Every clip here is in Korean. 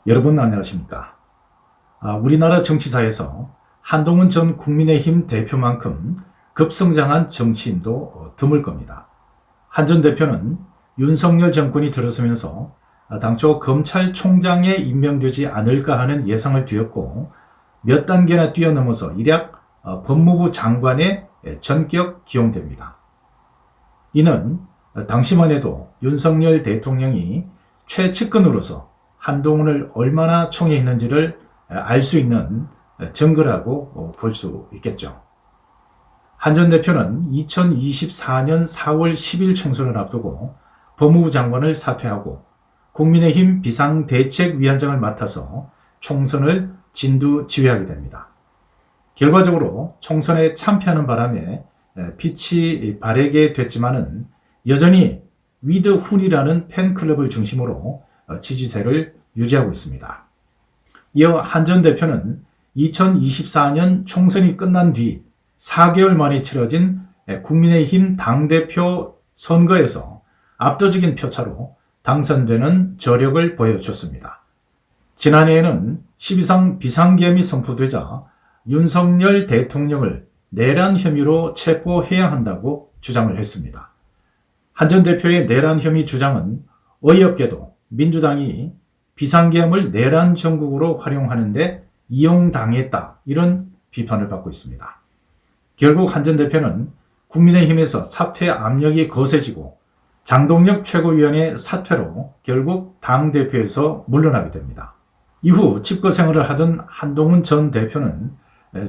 여러분 안녕하십니까? 우리나라 정치사에서 한동훈 전 국민의힘 대표만큼 급성장한 정치인도 드물 겁니다. 한 전 대표는 윤석열 정권이 들어서면서 당초 검찰총장에 임명되지 않을까 하는 예상을 뒤엎고 몇 단계나 뛰어넘어서 일약 법무부 장관에 전격 기용됩니다. 이는 당시만 해도 윤석열 대통령이 최측근으로서 한동훈을 얼마나 총애했는지를 알 수 있는 증거라고 볼 수 있겠죠. 한 전 대표는 2024년 4월 10일 총선을 앞두고 법무부 장관을 사퇴하고 국민의힘 비상대책위원장을 맡아서 총선을 진두지휘하게 됩니다. 결과적으로 총선에 참패하는 바람에 빛이 바래게 됐지만은 여전히 위드훈이라는 팬클럽을 중심으로 지지세를 유지하고 있습니다. 이어 한 전 대표는 2024년 총선이 끝난 뒤 4개월 만에 치러진 국민의힘 당대표 선거에서 압도적인 표차로 당선되는 저력을 보여줬습니다. 지난해에는 12상 비상계엄이 선포되자 윤석열 대통령을 내란 혐의로 체포해야 한다고 주장을 했습니다. 한 전 대표의 내란 혐의 주장은 어이없게도 민주당이 비상계엄을 내란 정국으로 활용하는데 이용당했다, 이런 비판을 받고 있습니다. 결국 한 전 대표는 국민의힘에서 사퇴 압력이 거세지고 장동혁 최고위원의 사퇴로 결국 당대표에서 물러나게 됩니다. 이후 집거 생활을 하던 한동훈 전 대표는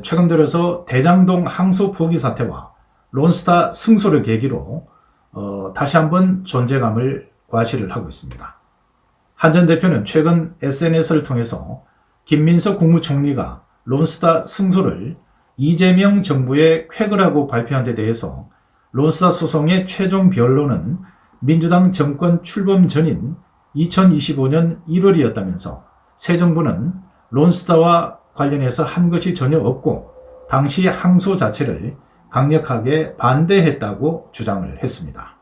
최근 들어서 대장동 항소 포기 사태와 론스타 승소를 계기로 다시 한번 존재감을 과시를 하고 있습니다. 한 전 대표는 최근 SNS를 통해서 김민석 국무총리가 론스타 승소를 이재명 정부의 쾌거라고 발표한 데 대해서 론스타 소송의 최종 변론은 민주당 정권 출범 전인 2025년 1월이었다면서 새 정부는 론스타와 관련해서 한 것이 전혀 없고 당시 항소 자체를 강력하게 반대했다고 주장을 했습니다.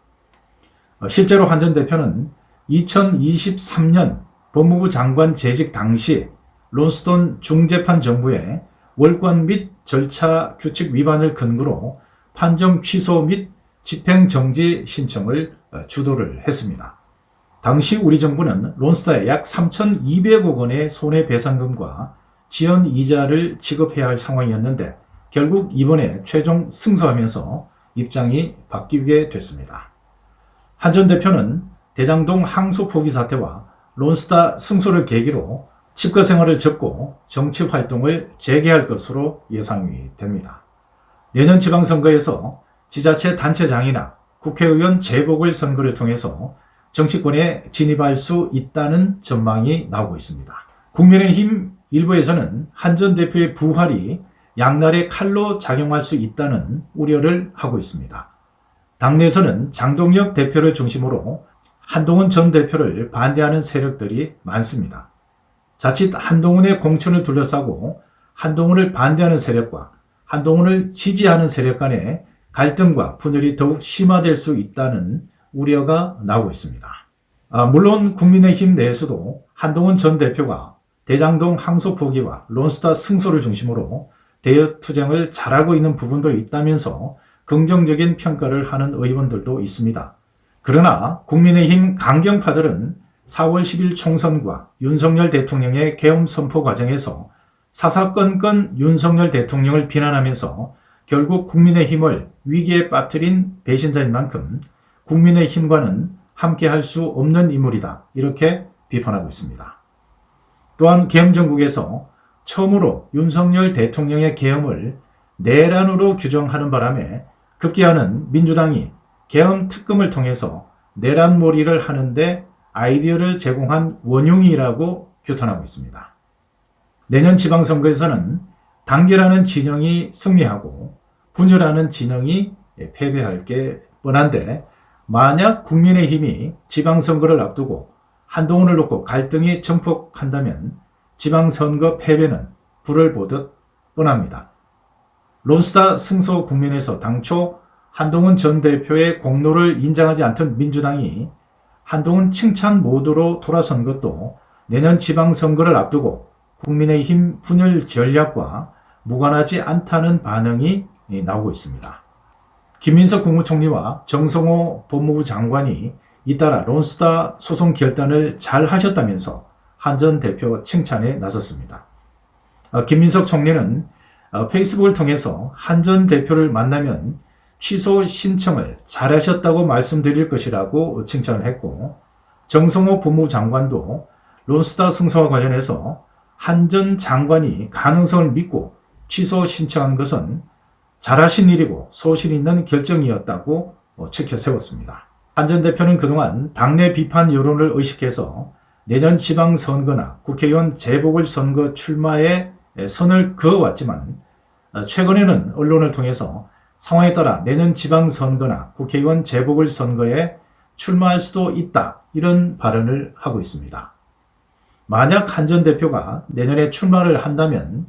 실제로 한 전 대표는 2023년 법무부 장관 재직 당시 론스톤 중재판 정부의 월권 및 절차 규칙 위반을 근거로 판정 취소 및 집행정지 신청을 주도를 했습니다. 당시 우리 정부는 론스타에 약 3,200억 원의 손해배상금과 지연 이자를 지급해야 할 상황이었는데 결국 이번에 최종 승소하면서 입장이 바뀌게 됐습니다. 한 전 대표는 대장동 항소 포기 사태와 론스타 승소를 계기로 집거 생활을 접고 정치 활동을 재개할 것으로 예상이 됩니다. 내년 지방선거에서 지자체 단체장이나 국회의원 재보궐선거를 통해서 정치권에 진입할 수 있다는 전망이 나오고 있습니다. 국민의힘 일부에서는 한 전 대표의 부활이 양날의 칼로 작용할 수 있다는 우려를 하고 있습니다. 당내에서는 장동혁 대표를 중심으로 한동훈 전 대표를 반대하는 세력들이 많습니다. 자칫 한동훈의 공천을 둘러싸고 한동훈을 반대하는 세력과 한동훈을 지지하는 세력 간의 갈등과 분열이 더욱 심화될 수 있다는 우려가 나오고 있습니다. 물론 국민의힘 내에서도 한동훈 전 대표가 대장동 항소 포기와 론스타 승소를 중심으로 대여 투쟁을 잘하고 있는 부분도 있다면서 긍정적인 평가를 하는 의원들도 있습니다. 그러나 국민의힘 강경파들은 4월 10일 총선과 윤석열 대통령의 계엄 선포 과정에서 사사건건 윤석열 대통령을 비난하면서 결국 국민의힘을 위기에 빠뜨린 배신자인 만큼 국민의힘과는 함께할 수 없는 인물이다, 이렇게 비판하고 있습니다. 또한 계엄 정국에서 처음으로 윤석열 대통령의 계엄을 내란으로 규정하는 바람에 급기야는 민주당이 계엄 특검을 통해서 내란몰이를 하는데 아이디어를 제공한 원흉이라고 규탄하고 있습니다. 내년 지방선거에서는 단결하는 진영이 승리하고 분열하는 진영이 패배할 게 뻔한데, 만약 국민의힘이 지방선거를 앞두고 한동훈을 놓고 갈등이 증폭한다면 지방선거 패배는 불을 보듯 뻔합니다. 론스타 승소 국면에서 당초 한동훈 전 대표의 공로를 인정하지 않던 민주당이 한동훈 칭찬 모드로 돌아선 것도 내년 지방선거를 앞두고 국민의힘 분열 전략과 무관하지 않다는 반응이 나오고 있습니다. 김민석 국무총리와 정성호 법무부 장관이 잇따라 론스타 소송 결단을 잘 하셨다면서 한 전 대표 칭찬에 나섰습니다. 김민석 총리는 페이스북을 통해서 한 전 대표를 만나면 취소 신청을 잘하셨다고 말씀드릴 것이라고 칭찬을 했고, 정성호 법무부 장관도 론스타 승소와 관련해서 한 전 장관이 가능성을 믿고 취소 신청한 것은 잘하신 일이고 소신 있는 결정이었다고 치켜 세웠습니다. 한 전 대표는 그동안 당내 비판 여론을 의식해서 내년 지방선거나 국회의원 재보궐선거 출마에 선을 그어왔지만, 최근에는 언론을 통해서 상황에 따라 내년 지방선거나 국회의원 재보궐선거에 출마할 수도 있다, 이런 발언을 하고 있습니다. 만약 한 전 대표가 내년에 출마를 한다면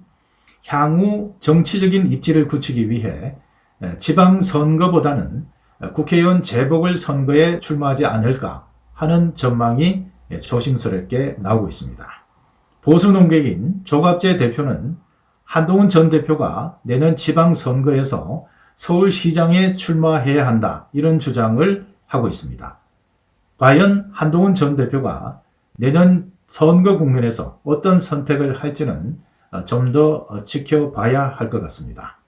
향후 정치적인 입지를 굳히기 위해 지방선거보다는 국회의원 재보궐선거에 출마하지 않을까 하는 전망이 조심스럽게 나오고 있습니다. 보수 농객인 조갑재 대표는 한동훈 전 대표가 내년 지방선거에서 서울시장에 출마해야 한다, 이런 주장을 하고 있습니다. 과연 한동훈 전 대표가 내년 선거 국면에서 어떤 선택을 할지는 좀 더 지켜봐야 할 것 같습니다.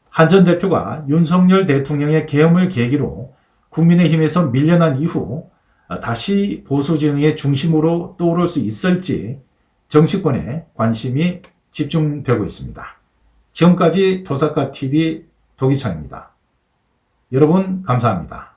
한 전 대표가 윤석열 대통령의 계엄을 계기로 국민의힘에서 밀려난 이후 다시 보수 진영의 중심으로 떠오를 수 있을지 정치권에 관심이 집중되고 있습니다. 지금까지 도사카TV 도기창입니다. 여러분 감사합니다.